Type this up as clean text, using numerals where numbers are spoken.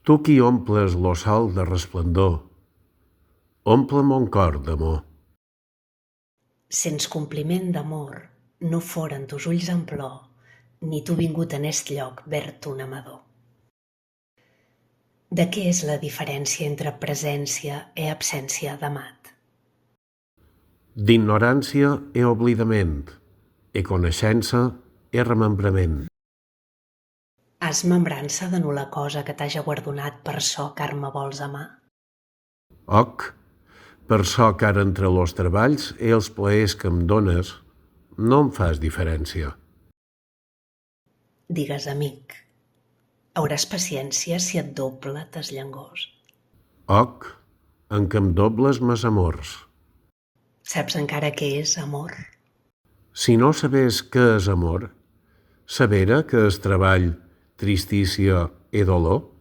Tu qui omples lo sol de resplendor, omple mon cor d'amor. Sens compliment d'amor, no foren tos ulls en plor, ni tu vingut en est lloc verd un amador. De què és la diferència entre presència e absència d'amat? D'ignorància e oblidament, e coneixença e remembrament. Has membrança de nul·la cosa que t'haja guardonat per çò car me vols amar? Oc, per çò qu'ara entre los treballs e els plaers que em dones, no em fas diferència. Digues, amic, hauràs paciència si et doble tes llangors. Oc, en que em dobles mes amors. Saps encara què és amor? Si no sabés què és amor, sabera que és treball, tristícia e dolor?